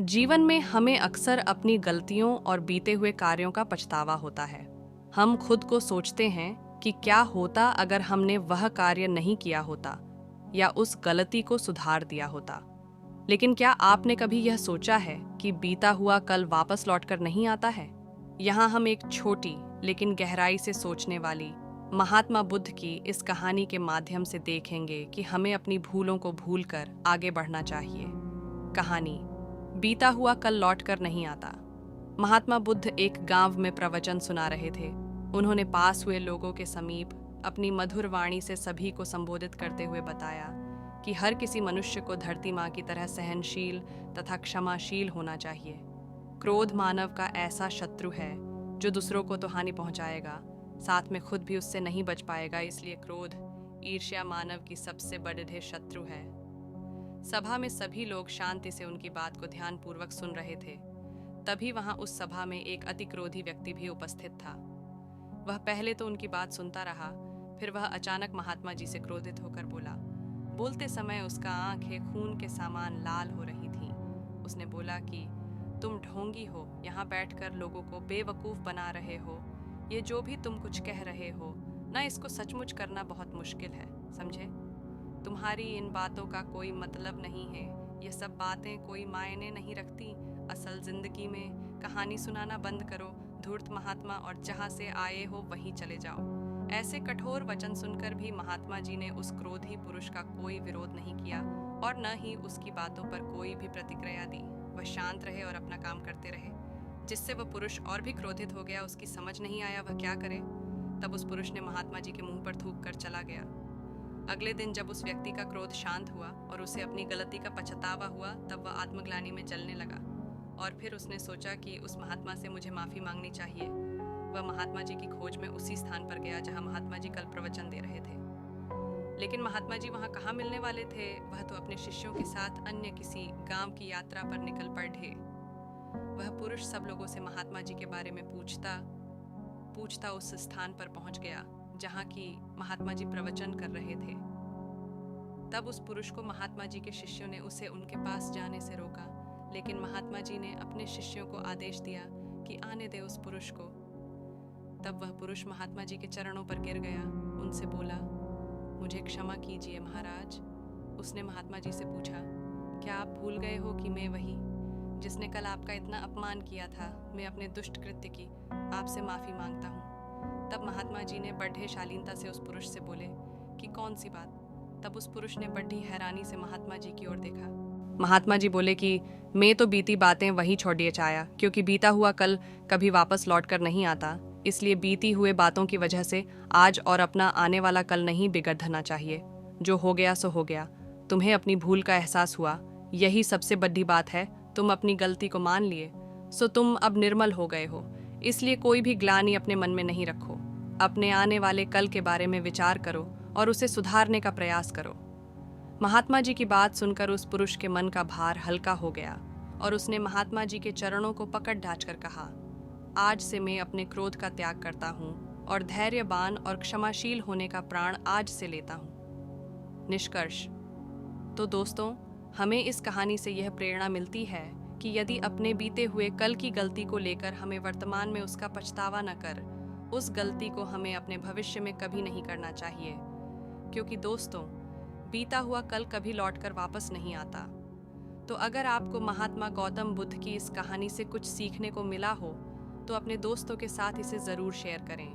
जीवन में हमें अक्सर अपनी गलतियों और बीते हुए कार्यों का पछतावा होता है। हम खुद को सोचते हैं कि क्या होता अगर हमने वह कार्य नहीं किया होता या उस गलती को सुधार दिया होता। लेकिन क्या आपने कभी यह सोचा है कि बीता हुआ कल वापस लौटकर नहीं आता है? यहाँ हम एक छोटी लेकिन गहराई से सोचने वाली महात्मा बुद्ध की इस कहानी के माध्यम से देखेंगे कि हमें अपनी भूलों को भूलकर आगे बढ़ना चाहिए। कहानी बीता हुआ कल लौट कर नहीं आता। महात्मा बुद्ध एक गांव में प्रवचन सुना रहे थे। उन्होंने पास हुए लोगों के समीप अपनी मधुर वाणी से सभी को संबोधित करते हुए बताया कि हर किसी मनुष्य को धरती माँ की तरह सहनशील तथा क्षमाशील होना चाहिए। क्रोध मानव का ऐसा शत्रु है जो दूसरों को तो हानि पहुंचाएगा, साथ में खुद भी उससे नहीं बच पाएगा। इसलिए क्रोध, ईर्ष्या मानव की सबसे बड़े शत्रु है। सभा में सभी लोग शांति से उनकी बात को ध्यानपूर्वक सुन रहे थे। तभी वहां उस सभा में एक अति क्रोधी व्यक्ति भी उपस्थित था। वह पहले तो उनकी बात सुनता रहा, फिर वह अचानक महात्मा जी से क्रोधित होकर बोला। बोलते समय उसका आंखें खून के समान लाल हो रही थीं। उसने बोला कि तुम ढोंगी हो, यहाँ बैठकर लोगों को बेवकूफ बना रहे हो। ये जो भी तुम कुछ कह रहे हो ना, इसको सचमुच करना बहुत मुश्किल है, समझे? तुम्हारी इन बातों का कोई मतलब नहीं है। ये सब बातें कोई मायने नहीं रखती। असल जिंदगी में कहानी सुनाना बंद करो, धूर्त महात्मा, और जहाँ से आए हो वहीं चले जाओ। ऐसे कठोर वचन सुनकर भी महात्मा जी ने उस क्रोधी पुरुष का कोई विरोध नहीं किया और न ही उसकी बातों पर कोई भी प्रतिक्रिया दी। वह शांत रहे और अपना काम करते रहे, जिससे वह पुरुष और भी क्रोधित हो गया। उसकी समझ नहीं आया वह क्या करे। तब उस पुरुष ने महात्मा जी के मुंह पर थूक कर चला गया। अगले दिन जब उस व्यक्ति का क्रोध शांत हुआ और उसे अपनी गलती का पछतावा हुआ, तब वह आत्मग्लानि में जलने लगा और फिर उसने सोचा कि उस महात्मा से मुझे माफ़ी मांगनी चाहिए। वह महात्मा जी की खोज में उसी स्थान पर गया जहां महात्मा जी कल प्रवचन दे रहे थे। लेकिन महात्मा जी वहां कहाँ मिलने वाले थे? वह तो अपने शिष्यों के साथ अन्य किसी गांव की यात्रा पर निकल पड़े। वह पुरुष सब लोगों से महात्मा जी के बारे में पूछता उस स्थान पर पहुंच गया जहाँ की महात्मा जी प्रवचन कर रहे थे। तब उस पुरुष को महात्मा जी के शिष्यों ने उसे उनके पास जाने से रोका, लेकिन महात्मा जी ने अपने शिष्यों को आदेश दिया कि आने दे उस पुरुष को। तब वह पुरुष महात्मा जी के चरणों पर गिर गया, उनसे बोला, मुझे क्षमा कीजिए महाराज। उसने महात्मा जी से पूछा, क्या आप भूल गए हो कि मैं वही जिसने कल आपका इतना अपमान किया था? मैं अपने दुष्ट कृत्य की आपसे माफ़ी मांगता हूँ। तब महात्मा जी ने बड़े शालीनता से उस पुरुष से बोले कि कौन सी बात? तब उस पुरुष ने बड़ी हैरानी से महात्मा जी की ओर देखा। महात्मा जी बोले कि मैं तो बीती बातें वही छोड़िए चाया, क्योंकि बीता हुआ कल कभी वापस लौट कर नहीं आता। इसलिए बीती हुए बातों की वजह से आज और अपना आने वाला कल नहीं बिगड़ना चाहिए। जो हो गया सो हो गया। तुम्हें अपनी भूल का एहसास हुआ, यही सबसे बड़ी बात है। तुम अपनी गलती को मान लिए, सो तुम अब निर्मल हो गए हो। इसलिए कोई भी ग्लानि अपने मन में नहीं रखो। अपने आने वाले कल के बारे में विचार करो और उसे सुधारने का प्रयास करो। महात्मा जी की बात सुनकर उस पुरुष के मन का भार हल्का हो गया और उसने महात्मा जी के चरणों को पकड़ ढांचकर कहा, आज से मैं अपने क्रोध का त्याग करता हूँ और धैर्यवान और क्षमाशील होने का प्राण आज से लेता हूँ। निष्कर्ष तो दोस्तों, हमें इस कहानी से यह प्रेरणा मिलती है कि यदि अपने बीते हुए कल की गलती को लेकर हमें वर्तमान में उसका पछतावा न कर, उस गलती को हमें अपने भविष्य में कभी नहीं करना चाहिए। क्योंकि दोस्तों, बीता हुआ कल कभी लौटकर वापस नहीं आता। तो अगर आपको महात्मा गौतम बुद्ध की इस कहानी से कुछ सीखने को मिला हो, तो अपने दोस्तों के साथ इसे ज़रूर शेयर करें।